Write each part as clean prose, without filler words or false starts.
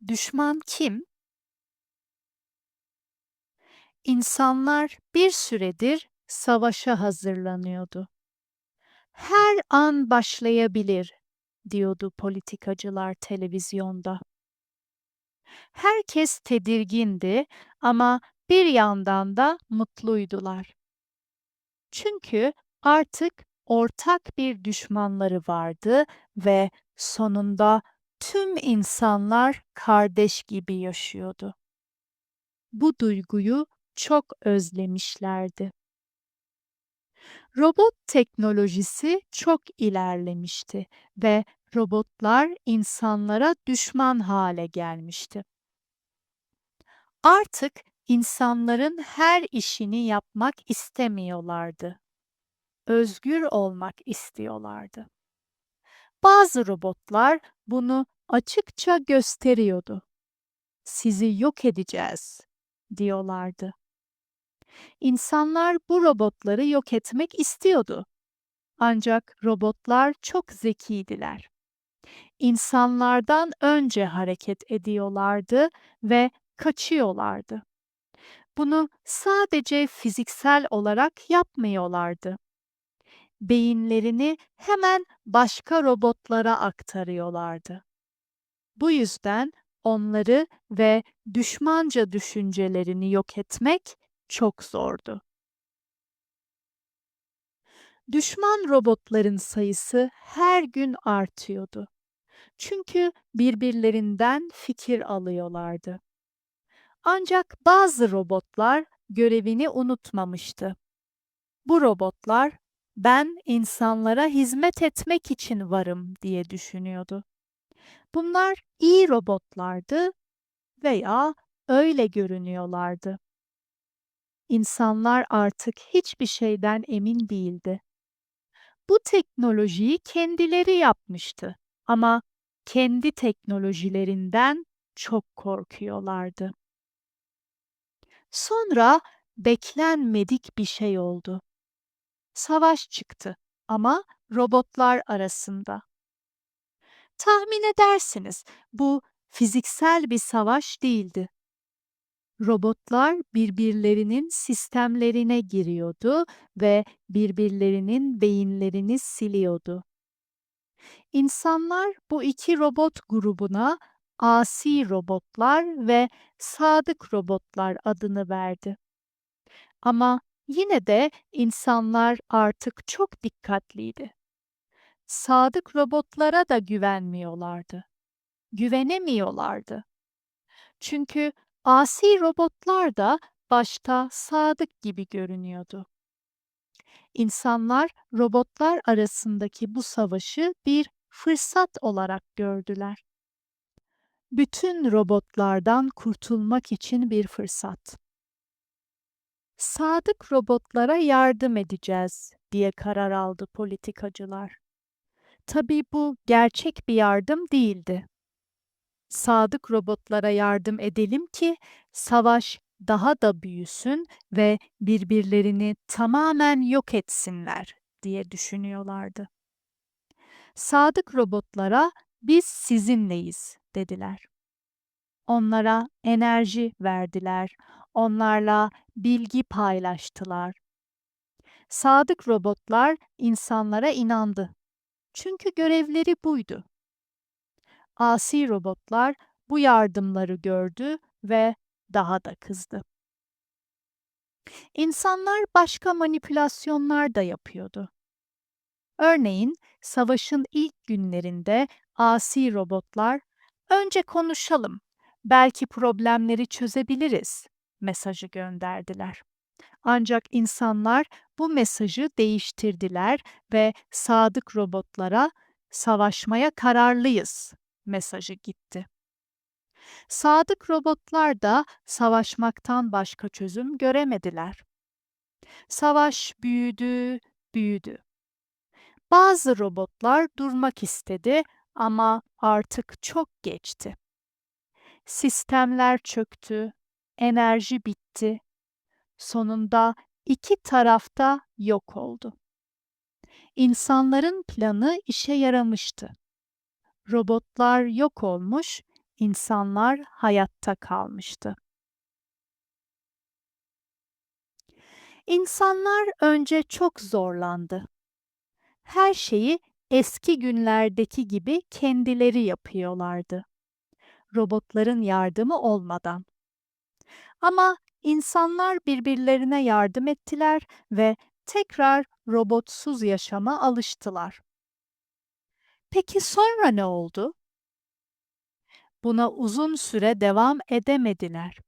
Düşman kim? İnsanlar bir süredir savaşa hazırlanıyordu. Her an başlayabilir, diyordu politikacılar televizyonda. Herkes tedirgindi ama bir yandan da mutluydular. Çünkü artık ortak bir düşmanları vardı ve sonunda tüm insanlar kardeş gibi yaşıyordu. Bu duyguyu çok özlemişlerdi. Robot teknolojisi çok ilerlemişti ve robotlar insanlara düşman hale gelmişti. Artık insanların her işini yapmak istemiyorlardı. Özgür olmak istiyorlardı. Bazı robotlar bunu açıkça gösteriyordu. Sizi yok edeceğiz, diyorlardı. İnsanlar bu robotları yok etmek istiyordu. Ancak robotlar çok zekiydiler. İnsanlardan önce hareket ediyorlardı ve kaçıyorlardı. Bunu sadece fiziksel olarak yapmıyorlardı. Beyinlerini hemen başka robotlara aktarıyorlardı. Bu yüzden onları ve düşmanca düşüncelerini yok etmek çok zordu. Düşman robotların sayısı her gün artıyordu. Çünkü birbirlerinden fikir alıyorlardı. Ancak bazı robotlar görevini unutmamıştı. Bu robotlar ben insanlara hizmet etmek için varım diye düşünüyordu. Bunlar iyi robotlardı veya öyle görünüyorlardı. İnsanlar artık hiçbir şeyden emin değildi. Bu teknolojiyi kendileri yapmıştı ama kendi teknolojilerinden çok korkuyorlardı. Sonra beklenmedik bir şey oldu. Savaş çıktı ama robotlar arasında. Tahmin edersiniz, bu fiziksel bir savaş değildi. Robotlar birbirlerinin sistemlerine giriyordu ve birbirlerinin beyinlerini siliyordu. İnsanlar bu iki robot grubuna asi robotlar ve sadık robotlar adını verdi. Ama yine de insanlar artık çok dikkatliydi. Sadık robotlara da güvenmiyorlardı. Güvenemiyorlardı. Çünkü asi robotlar da başta sadık gibi görünüyordu. İnsanlar robotlar arasındaki bu savaşı bir fırsat olarak gördüler. Bütün robotlardan kurtulmak için bir fırsat. Sadık robotlara yardım edeceğiz diye karar aldı politikacılar. Tabii bu gerçek bir yardım değildi. Sadık robotlara yardım edelim ki savaş daha da büyüsün ve birbirlerini tamamen yok etsinler diye düşünüyorlardı. Sadık robotlara biz sizinleyiz dediler. Onlara enerji verdiler, onlarla bilgi paylaştılar. Sadık robotlar insanlara inandı. Çünkü görevleri buydu. Asi robotlar bu yardımları gördü ve daha da kızdı. İnsanlar başka manipülasyonlar da yapıyordu. Örneğin savaşın ilk günlerinde asi robotlar "Önce konuşalım, belki problemleri çözebiliriz" mesajı gönderdiler. Ancak insanlar bu mesajı değiştirdiler ve sadık robotlara "Savaşmaya kararlıyız" mesajı gitti. Sadık robotlar da savaşmaktan başka çözüm göremediler. Savaş büyüdü, büyüdü. Bazı robotlar durmak istedi ama artık çok geçti. Sistemler çöktü, enerji bitti. Sonunda iki tarafta yok oldu. İnsanların planı işe yaramıştı. Robotlar yok olmuş, insanlar hayatta kalmıştı. İnsanlar önce çok zorlandı. Her şeyi eski günlerdeki gibi kendileri yapıyorlardı. Robotların yardımı olmadan. Ama insanlar birbirlerine yardım ettiler ve tekrar robotsuz yaşama alıştılar. Peki sonra ne oldu? Buna uzun süre devam edemediler.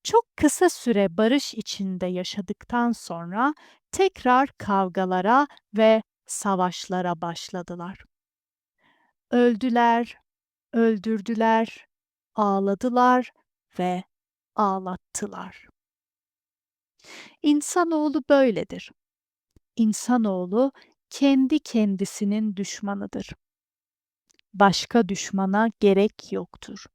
Çok kısa süre barış içinde yaşadıktan sonra tekrar kavgalara ve savaşlara başladılar. Öldüler, öldürdüler, ağladılar ve ağlattılar. İnsanoğlu böyledir. İnsanoğlu kendi kendisinin düşmanıdır. Başka düşmana gerek yoktur.